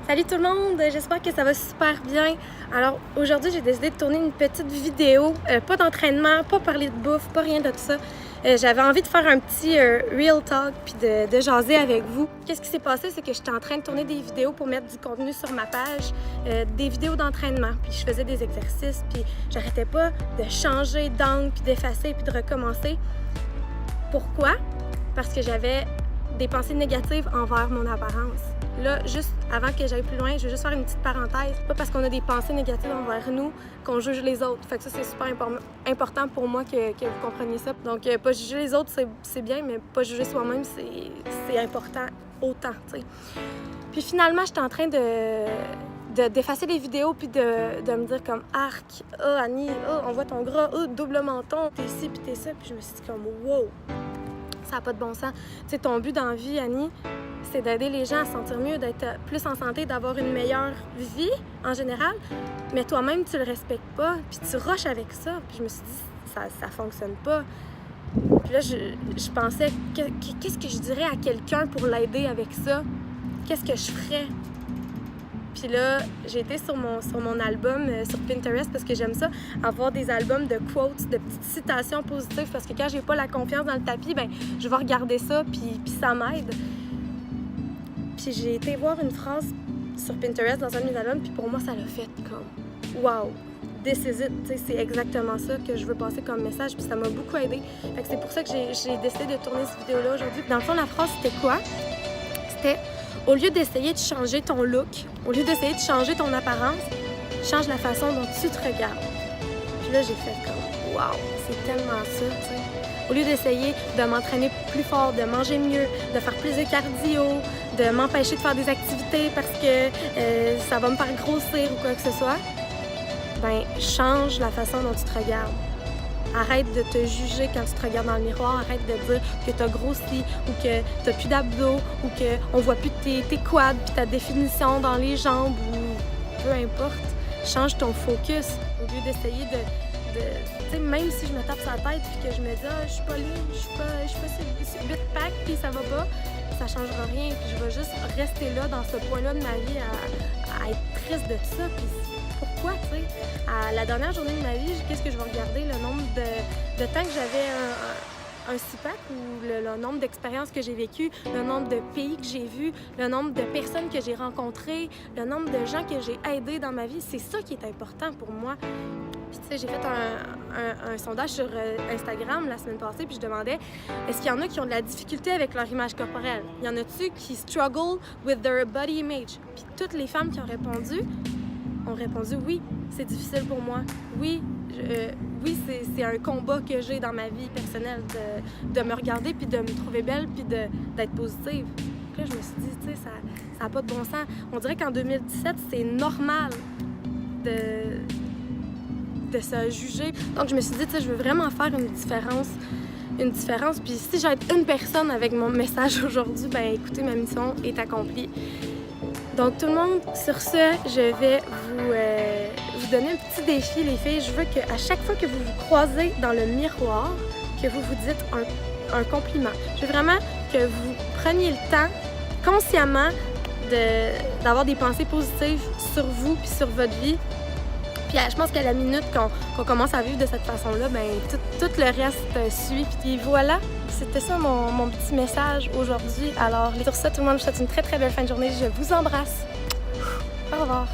Salut tout le monde, j'espère que ça va super bien. Alors aujourd'hui, j'ai décidé de tourner une petite vidéo, pas d'entraînement, pas parler de bouffe, pas rien de tout ça. J'avais envie de faire un petit real talk puis de jaser avec vous. Qu'est-ce qui s'est passé, c'est que j'étais en train de tourner des vidéos pour mettre du contenu sur ma page, des vidéos d'entraînement, puis je faisais des exercices, puis j'arrêtais pas de changer d'angle, puis d'effacer, puis de recommencer. Pourquoi? Parce que j'avais des pensées négatives envers mon apparence. Là, juste avant que j'aille plus loin, je veux juste faire une petite parenthèse. Pas parce qu'on a des pensées négatives envers nous qu'on juge les autres. Fait que ça, c'est super important pour moi que vous compreniez ça. Donc, pas juger les autres, c'est bien, mais pas juger soi-même, c'est important autant, tu sais. Puis finalement, j'étais en train d'effacer les vidéos puis de me dire comme « Arc, oh Annie, oh on voit ton gras, oh double menton, t'es ci puis t'es ça ». Puis je me suis dit comme « Wow, ça n'a pas de bon sens ». Tu sais, ton but dans la vie, Annie, c'est d'aider les gens à se sentir mieux, d'être plus en santé, d'avoir une meilleure vie en général, mais toi-même, tu le respectes pas, puis tu rushes avec ça. Puis je me suis dit, ça fonctionne pas. Puis là, je pensais, qu'est-ce que je dirais à quelqu'un pour l'aider avec ça? Qu'est-ce que je ferais? Puis là, j'ai été sur mon album sur Pinterest parce que j'aime ça, avoir des albums de quotes, de petites citations positives, parce que quand j'ai pas la confiance dans le tapis, ben je vais regarder ça, puis ça m'aide. Puis j'ai été voir une phrase sur Pinterest dans un de mes albums, puis pour moi, ça l'a fait comme « Wow! This is it! » C'est exactement ça que je veux passer comme message, puis ça m'a beaucoup aidé. Fait que c'est pour ça que j'ai décidé de tourner cette vidéo-là aujourd'hui. Dans le fond, la phrase, c'était quoi? C'était « Au lieu d'essayer de changer ton look, au lieu d'essayer de changer ton apparence, change la façon dont tu te regardes. » Puis là, j'ai fait comme « Wow! C'est tellement ça, tu sais! » Au lieu d'essayer de m'entraîner plus fort, de manger mieux, de faire plus de cardio, de m'empêcher de faire des activités parce que ça va me faire grossir ou quoi que ce soit, ben change la façon dont tu te regardes. Arrête de te juger quand tu te regardes dans le miroir, arrête de dire que tu as grossi ou que tu n'as plus d'abdos ou qu'on voit plus tes quads puis ta définition dans les jambes ou peu importe. Change ton focus au lieu d'essayer de tu sais, même si je me tape sur la tête puis que je me dis « Ah, je suis pas libre, je suis pas sur 8 packs puis ça va pas », ça changera rien. Puis je vais juste rester là, dans ce point-là de ma vie, à être triste de ça. Puis pourquoi, tu sais? À la dernière journée de ma vie, qu'est-ce que je vais regarder? Le nombre de temps que j'avais un 6-pack ou le nombre d'expériences que j'ai vécues, le nombre de pays que j'ai vus, le nombre de personnes que j'ai rencontrées, le nombre de gens que j'ai aidés dans ma vie. C'est ça qui est important pour moi. Puis tu sais, j'ai fait un sondage sur Instagram la semaine passée, puis je demandais est-ce qu'il y en a qui ont de la difficulté avec leur image corporelle? Il y en a-tu qui struggle with their body image? Puis toutes les femmes qui ont répondu oui, c'est difficile pour moi. Oui, c'est un combat que j'ai dans ma vie personnelle de me regarder, puis de me trouver belle, puis d'être positive. Puis là, je me suis dit, tu sais, ça n'a pas de bon sens. On dirait qu'en 2017, c'est normal de se juger. Donc, je me suis dit, tu sais, je veux vraiment faire une différence. Puis si j'aide une personne avec mon message aujourd'hui, ben écoutez, ma mission est accomplie. Donc, tout le monde, sur ce, je vais vous donner un petit défi, les filles. Je veux qu'à chaque fois que vous vous croisez dans le miroir, que vous vous dites un compliment. Je veux vraiment que vous preniez le temps, consciemment, d'avoir des pensées positives sur vous puis sur votre vie. Puis je pense qu'à la minute qu'on commence à vivre de cette façon-là, ben tout le reste suit. Puis voilà, c'était ça mon petit message aujourd'hui. Alors, sur ça, tout le monde, je vous souhaite une très, très belle fin de journée. Je vous embrasse. Au revoir.